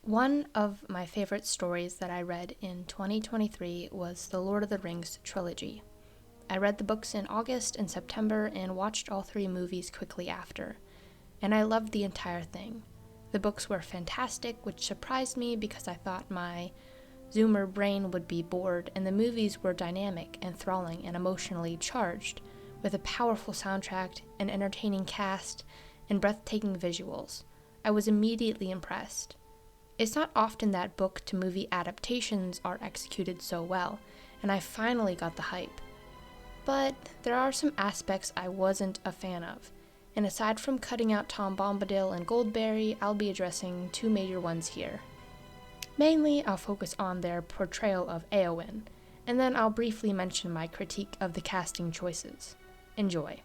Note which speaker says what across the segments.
Speaker 1: One of my favorite stories that I read in 2023 was the Lord of the Rings trilogy. I read the books in August and September and watched all three movies quickly after, and I loved the entire thing. The books were fantastic, which surprised me because I thought my Zoomer brain would be bored, and the movies were dynamic, enthralling, and emotionally charged, with a powerful soundtrack, an entertaining cast, and breathtaking visuals. I was immediately impressed. It's not often that book-to-movie adaptations are executed so well, and I finally got the hype. But there are some aspects I wasn't a fan of, and aside from cutting out Tom Bombadil and Goldberry, I'll be addressing two major ones here. Mainly, I'll focus on their portrayal of Eowyn, and then I'll briefly mention my critique of the casting choices. Enjoy.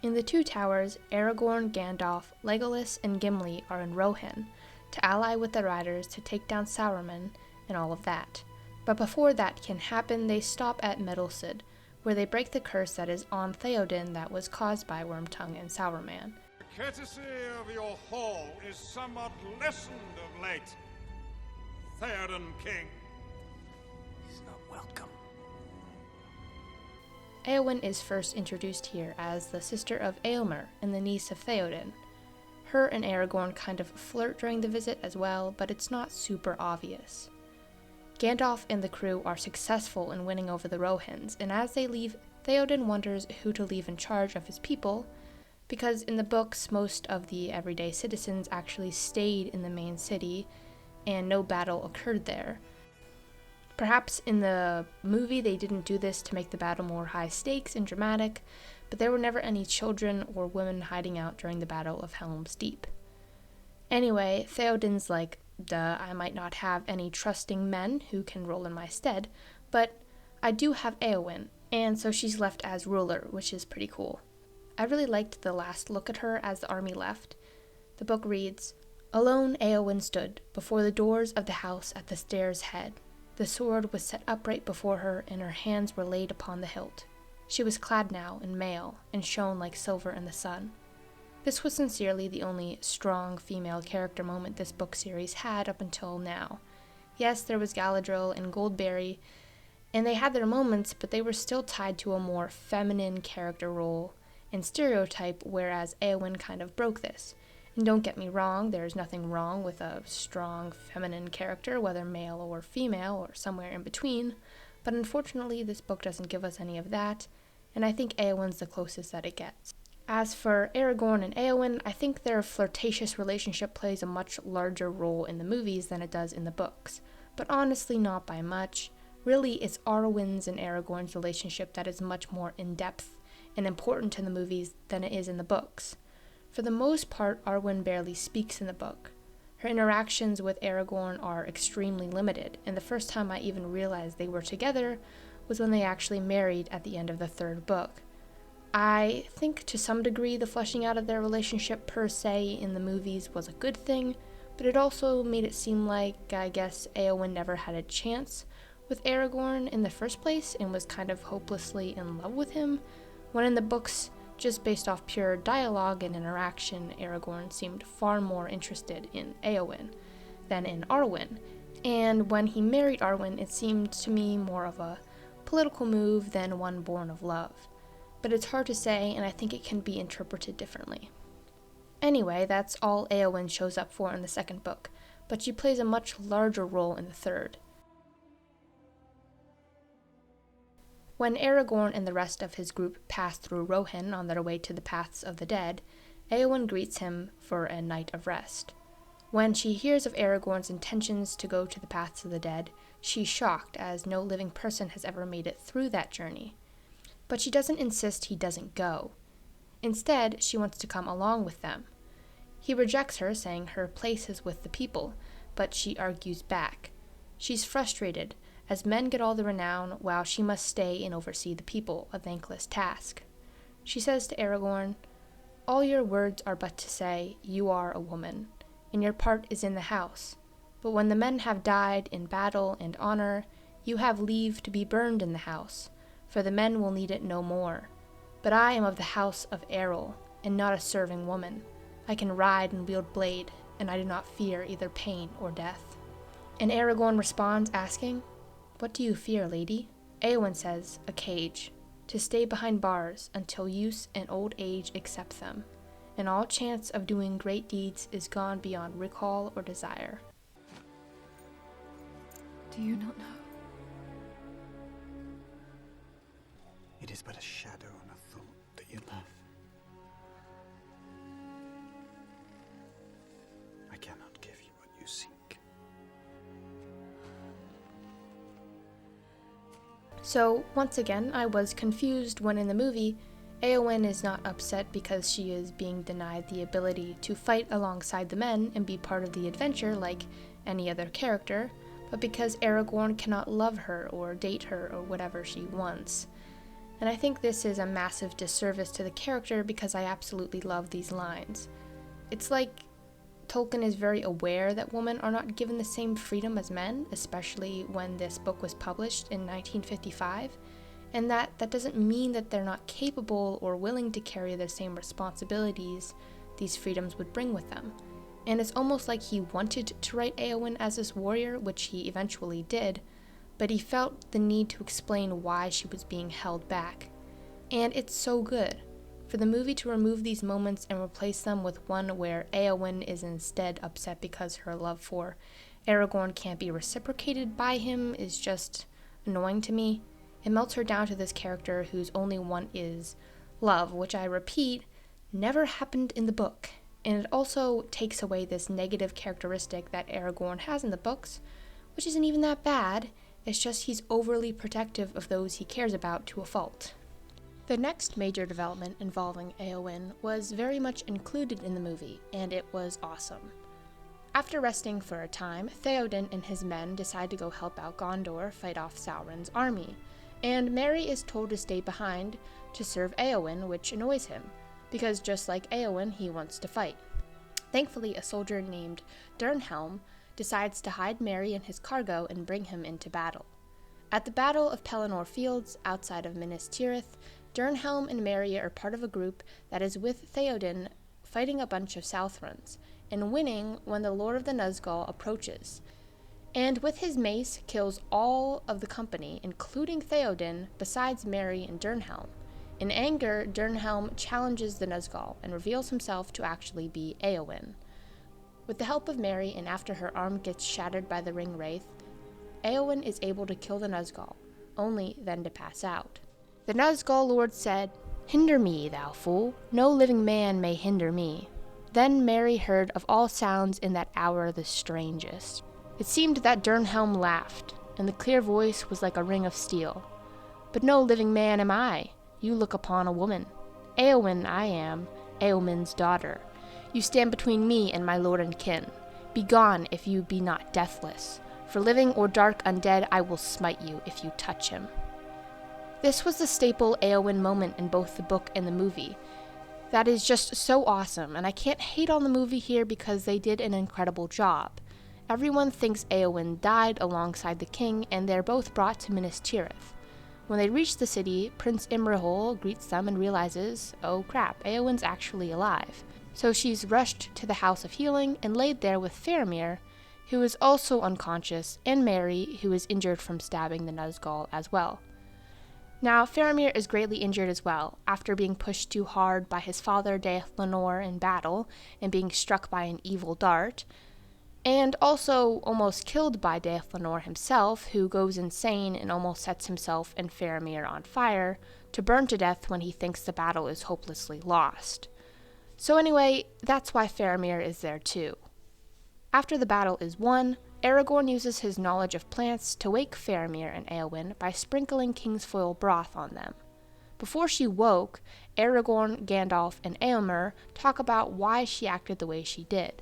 Speaker 1: In the Two Towers, Aragorn, Gandalf, Legolas, and Gimli are in Rohan to ally with the Riders to take down Sauron and all of that. But before that can happen, they stop at Meduseld, where they break the curse that is on Theoden that was caused by Wormtongue and Sauron.
Speaker 2: The courtesy of your hall is somewhat lessened of late. Theoden King.
Speaker 3: He's not welcome.
Speaker 1: Eowyn is first introduced here as the sister of Eomer and the niece of Theoden. Her and Aragorn kind of flirt during the visit as well, but it's not super obvious. Gandalf and the crew are successful in winning over the Rohans, and as they leave, Theoden wonders who to leave in charge of his people, because in the books, most of the everyday citizens actually stayed in the main city, and no battle occurred there. Perhaps in the movie they didn't do this to make the battle more high stakes and dramatic, but there were never any children or women hiding out during the Battle of Helm's Deep. Anyway, Theoden's like, duh, I might not have any trusting men who can rule in my stead, but I do have Eowyn, and so she's left as ruler, which is pretty cool. I really liked the last look at her as the army left. The book reads, "Alone Eowyn stood before the doors of the house at the stair's head. The sword was set upright before her, and her hands were laid upon the hilt. She was clad now in mail, and shone like silver in the sun." This was sincerely the only strong female character moment this book series had up until now. Yes, there was Galadriel and Goldberry, and they had their moments, but they were still tied to a more feminine character role and stereotype, whereas Eowyn kind of broke this. And don't get me wrong, there's nothing wrong with a strong feminine character, whether male or female or somewhere in between, but unfortunately this book doesn't give us any of that, and I think Eowyn's the closest that it gets. As for Aragorn and Eowyn, I think their flirtatious relationship plays a much larger role in the movies than it does in the books, but honestly not by much. Really, it's Arwen's and Aragorn's relationship that is much more in-depth and important in the movies than it is in the books. For the most part, Arwen barely speaks in the book. Her interactions with Aragorn are extremely limited, and the first time I even realized they were together was when they actually married at the end of the third book. I think to some degree the fleshing out of their relationship per se in the movies was a good thing, but it also made it seem like, I guess, Eowyn never had a chance with Aragorn in the first place and was kind of hopelessly in love with him, when in the books, just based off pure dialogue and interaction, Aragorn seemed far more interested in Eowyn than in Arwen, and when he married Arwen, it seemed to me more of a political move than one born of love. But it's hard to say, and I think it can be interpreted differently. Anyway, that's all Eowyn shows up for in the second book, but she plays a much larger role in the third. When Aragorn and the rest of his group pass through Rohan on their way to the Paths of the Dead, Eowyn greets him for a night of rest. When she hears of Aragorn's intentions to go to the Paths of the Dead, she's shocked, as no living person has ever made it through that journey. But she doesn't insist he doesn't go. Instead, she wants to come along with them. He rejects her, saying her place is with the people, but she argues back. She's frustrated, as men get all the renown while she must stay and oversee the people, a thankless task. She says to Aragorn, "All your words are but to say, 'You are a woman,' and your part is in the house. But when the men have died in battle and honor, you have leave to be burned in the house, for the men will need it no more. But I am of the house of Errol, and not a serving woman. I can ride and wield blade, and I do not fear either pain or death." And Aragorn responds asking, "What do you fear, lady?" Eowyn says, "A cage, to stay behind bars until use and old age accept them, and all chance of doing great deeds is gone beyond recall or desire."
Speaker 4: Do you not know?
Speaker 3: It is but a shadow and a thought that you love. I cannot give you what you seek.
Speaker 1: So, once again, I was confused when in the movie, Eowyn is not upset because she is being denied the ability to fight alongside the men and be part of the adventure like any other character, but because Aragorn cannot love her or date her or whatever she wants. And I think this is a massive disservice to the character because I absolutely love these lines. It's like Tolkien is very aware that women are not given the same freedom as men, especially when this book was published in 1955, and that doesn't mean that they're not capable or willing to carry the same responsibilities these freedoms would bring with them. And it's almost like he wanted to write Eowyn as this warrior, which he eventually did, but he felt the need to explain why she was being held back. And it's so good. For the movie to remove these moments and replace them with one where Eowyn is instead upset because her love for Aragorn can't be reciprocated by him is just annoying to me. It melts her down to this character whose only want is love, which I repeat, never happened in the book. And it also takes away this negative characteristic that Aragorn has in the books, which isn't even that bad. It's just he's overly protective of those he cares about to a fault. The next major development involving Eowyn was very much included in the movie, and it was awesome. After resting for a time, Theoden and his men decide to go help out Gondor fight off Sauron's army, and Merry is told to stay behind to serve Eowyn, which annoys him, because just like Eowyn, he wants to fight. Thankfully, a soldier named Durnhelm decides to hide Merry and his cargo and bring him into battle. At the Battle of Pelennor Fields, outside of Minas Tirith, Durnhelm and Merry are part of a group that is with Theoden fighting a bunch of Southrons, and winning when the Lord of the Nazgul approaches, and with his mace kills all of the company, including Theoden, besides Merry and Durnhelm. In anger, Durnhelm challenges the Nazgul and reveals himself to actually be Eowyn. With the help of Merry, and after her arm gets shattered by the ring wraith, Eowyn is able to kill the Nazgul, only then to pass out. The Nazgul Lord said, "Hinder me, thou fool. No living man may hinder me." Then Merry heard of all sounds in that hour the strangest. It seemed that Durnhelm laughed, and the clear voice was like a ring of steel. "But no living man am I. You look upon a woman. Eowyn I am, Eowyn's daughter. You stand between me and my lord and kin. Begone if you be not deathless. For living or dark undead I will smite you if you touch him." This was the staple Eowyn moment in both the book and the movie. That is just so awesome, and I can't hate on the movie here because they did an incredible job. Everyone thinks Eowyn died alongside the king, and they're both brought to Minas Tirith. When they reach the city, Prince Imrahil greets them and realizes, oh crap, Eowyn's actually alive. So she's rushed to the House of Healing and laid there with Faramir, who is also unconscious, and Merry, who is injured from stabbing the Nazgul as well. Now, Faramir is greatly injured as well, after being pushed too hard by his father Daethlenor in battle, and being struck by an evil dart, and also almost killed by Daethlenor himself, who goes insane and almost sets himself and Faramir on fire, to burn to death when he thinks the battle is hopelessly lost. So anyway, that's why Faramir is there too. After the battle is won, Aragorn uses his knowledge of plants to wake Faramir and Eowyn by sprinkling Kingsfoil broth on them. Before she woke, Aragorn, Gandalf, and Éomer talk about why she acted the way she did.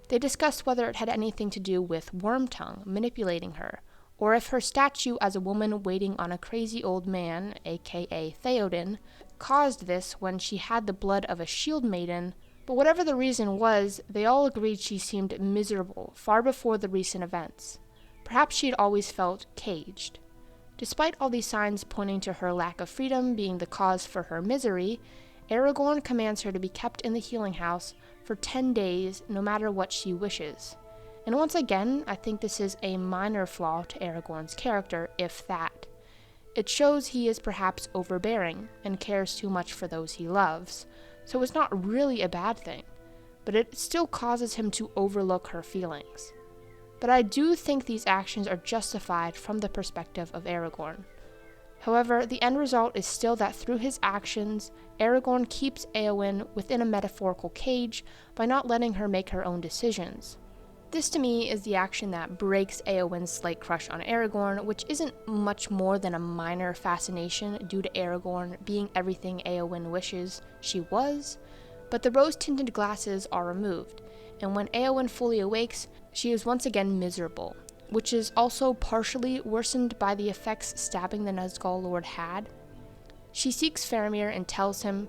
Speaker 1: They discuss whether it had anything to do with Wormtongue manipulating her, or if her statue as a woman waiting on a crazy old man, aka Theoden, caused this when she had the blood of a shield maiden. But whatever the reason was, they all agreed she seemed miserable far before the recent events. Perhaps she had always felt caged. Despite all these signs pointing to her lack of freedom being the cause for her misery, Aragorn commands her to be kept in the healing house for 10 days, no matter what she wishes. And once again, I think this is a minor flaw to Aragorn's character, if that. It shows he is perhaps overbearing and cares too much for those he loves, so it's not really a bad thing, but it still causes him to overlook her feelings. But I do think these actions are justified from the perspective of Aragorn. However, the end result is still that through his actions, Aragorn keeps Eowyn within a metaphorical cage by not letting her make her own decisions. This to me is the action that breaks Eowyn's slight crush on Aragorn, which isn't much more than a minor fascination due to Aragorn being everything Eowyn wishes she was, but the rose-tinted glasses are removed, and when Eowyn fully awakes, she is once again miserable, which is also partially worsened by the effects stabbing the Nazgul Lord had. She seeks Faramir and tells him,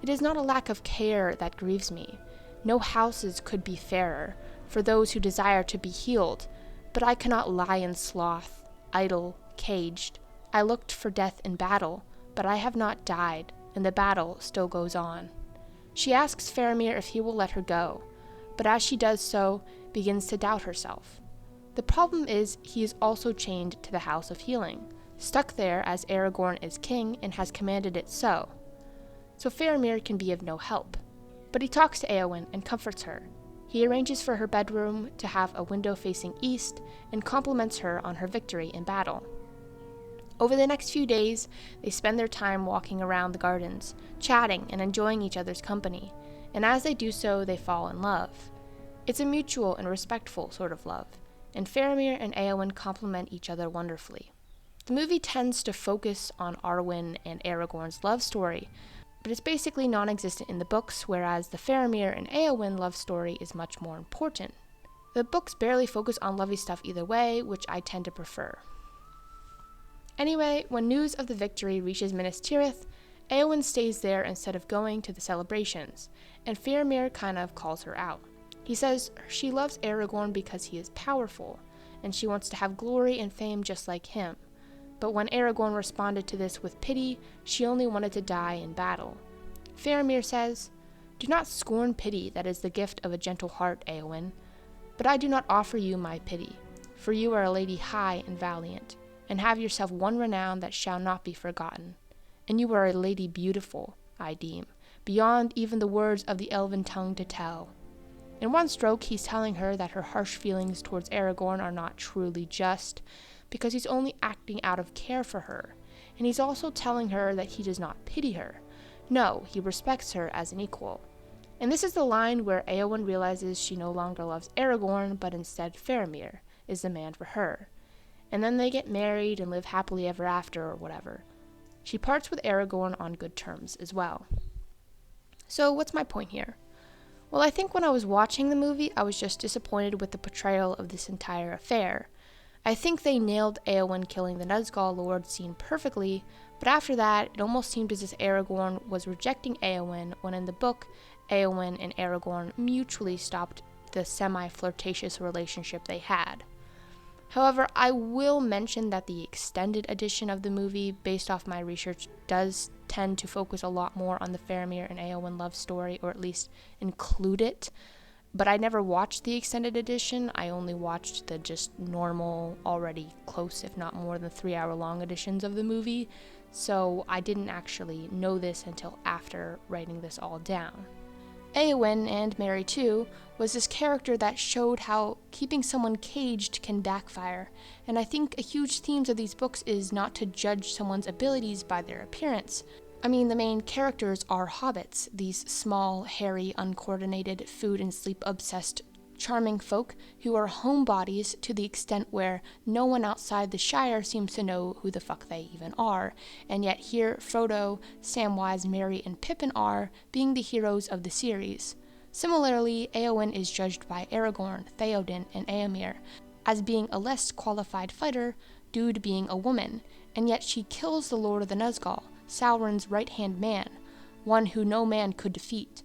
Speaker 1: "It is not a lack of care that grieves me. No houses could be fairer for those who desire to be healed, but I cannot lie in sloth, idle, caged. I looked for death in battle, but I have not died, and the battle still goes on." She asks Faramir if he will let her go, but as she does so, begins to doubt herself. The problem is he is also chained to the House of Healing, stuck there as Aragorn is king and has commanded it so. So Faramir can be of no help. But he talks to Eowyn and comforts her. He arranges for her bedroom to have a window facing east and compliments her on her victory in battle. Over the next few days, they spend their time walking around the gardens, chatting and enjoying each other's company, and as they do so, they fall in love. It's a mutual and respectful sort of love, and Faramir and Eowyn complement each other wonderfully. The movie tends to focus on Arwen and Aragorn's love story, but it's basically non-existent in the books, whereas the Faramir and Eowyn love story is much more important. The books barely focus on lovey stuff either way, which I tend to prefer. Anyway, when news of the victory reaches Minas Tirith, Eowyn stays there instead of going to the celebrations, and Faramir kind of calls her out. He says she loves Aragorn because he is powerful, and she wants to have glory and fame just like him. But when Aragorn responded to this with pity, she only wanted to die in battle. Faramir says, "Do not scorn pity that is the gift of a gentle heart, Eowyn. But I do not offer you my pity, for you are a lady high and valiant, and have yourself one renown that shall not be forgotten. And you are a lady beautiful, I deem, beyond even the words of the elven tongue to tell." In one stroke, he's telling her that her harsh feelings towards Aragorn are not truly just, because he's only acting out of care for her, and he's also telling her that he does not pity her. No, he respects her as an equal. And this is the line where Eowyn realizes she no longer loves Aragorn, but instead Faramir is the man for her. And then they get married and live happily ever after or whatever. She parts with Aragorn on good terms as well. So what's my point here? Well, I think when I was watching the movie, I was just disappointed with the portrayal of this entire affair. I think they nailed Eowyn killing the Nazgul Lord scene perfectly, but after that, it almost seemed as if Aragorn was rejecting Eowyn, when in the book, Eowyn and Aragorn mutually stopped the semi-flirtatious relationship they had. However, I will mention that the extended edition of the movie, based off my research, does tend to focus a lot more on the Faramir and Eowyn love story, or at least include it. But I never watched the extended edition. I only watched the just normal, already close, if not more than 3-hour-long editions of the movie. So I didn't actually know this until after writing this all down. Eowyn, and Mary too, was this character that showed how keeping someone caged can backfire, and I think a huge theme of these books is not to judge someone's abilities by their appearance. I mean, the main characters are hobbits, these small, hairy, uncoordinated, food and sleep-obsessed, charming folk who are homebodies to the extent where no one outside the Shire seems to know who the fuck they even are, and yet here Frodo, Samwise, Merry, and Pippin are, being the heroes of the series. Similarly, Eowyn is judged by Aragorn, Theoden, and Éomer as being a less qualified fighter due to being a woman, and yet she kills the Lord of the Nazgul, Sauron's right-hand man, one who no man could defeat.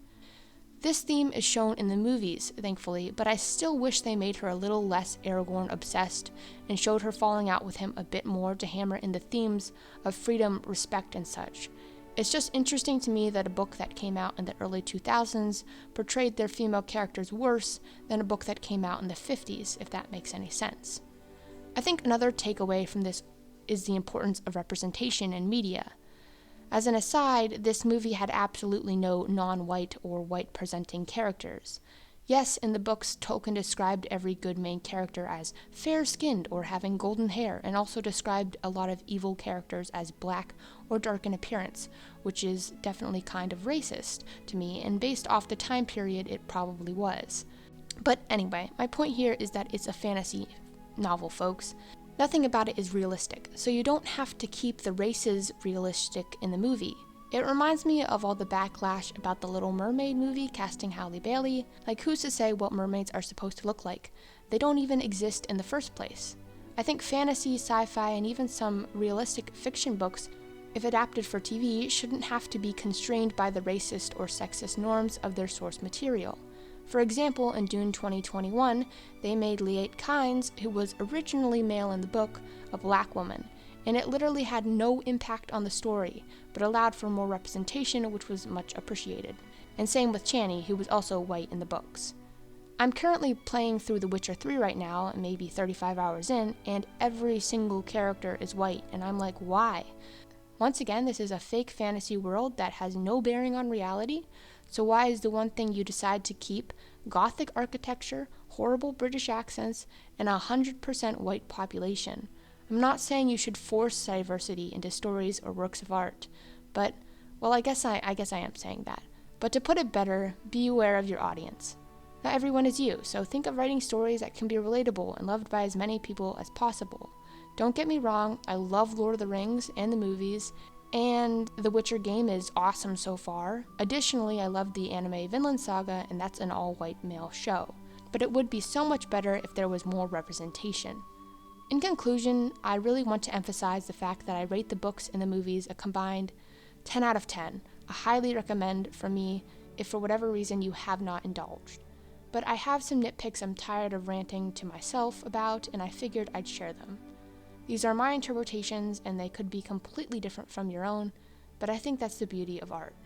Speaker 1: This theme is shown in the movies, thankfully, but I still wish they made her a little less Aragorn-obsessed and showed her falling out with him a bit more to hammer in the themes of freedom, respect, and such. It's just interesting to me that a book that came out in the early 2000s portrayed their female characters worse than a book that came out in the 50s, if that makes any sense. I think another takeaway from this is the importance of representation in media. As an aside, this movie had absolutely no non-white or white-presenting characters. Yes, in the books, Tolkien described every good main character as fair-skinned or having golden hair, and also described a lot of evil characters as black or dark in appearance, which is definitely kind of racist to me, and based off the time period, it probably was. But anyway, my point here is that it's a fantasy novel, folks. Nothing about it is realistic, so you don't have to keep the races realistic in the movie. It reminds me of all the backlash about the Little Mermaid movie casting Halle Bailey. Like, who's to say what mermaids are supposed to look like? They don't even exist in the first place. I think fantasy, sci-fi, and even some realistic fiction books, if adapted for TV, shouldn't have to be constrained by the racist or sexist norms of their source material. For example, in Dune 2021, they made Liet Kynes, who was originally male in the book, a black woman, and it literally had no impact on the story, but allowed for more representation, which was much appreciated. And same with Chani, who was also white in the books. I'm currently playing through The Witcher 3 right now, maybe 35 hours in, and every single character is white, and I'm like, why? Once again, this is a fake fantasy world that has no bearing on reality, so why is the one thing you decide to keep Gothic architecture, horrible British accents, and 100% white population? I'm not saying you should force diversity into stories or works of art, but, well, I guess I am saying that. But to put it better, be aware of your audience. Not everyone is you, so think of writing stories that can be relatable and loved by as many people as possible. Don't get me wrong, I love Lord of the Rings and the movies, and the Witcher game is awesome so far. Additionally, I love the anime Vinland Saga, and that's an all-white male show. But it would be so much better if there was more representation. In conclusion, I really want to emphasize the fact that I rate the books and the movies a combined 10 out of 10. I highly recommend for me if for whatever reason you have not indulged. But I have some nitpicks I'm tired of ranting to myself about, and I figured I'd share them. These are my interpretations, and they could be completely different from your own, but I think that's the beauty of art.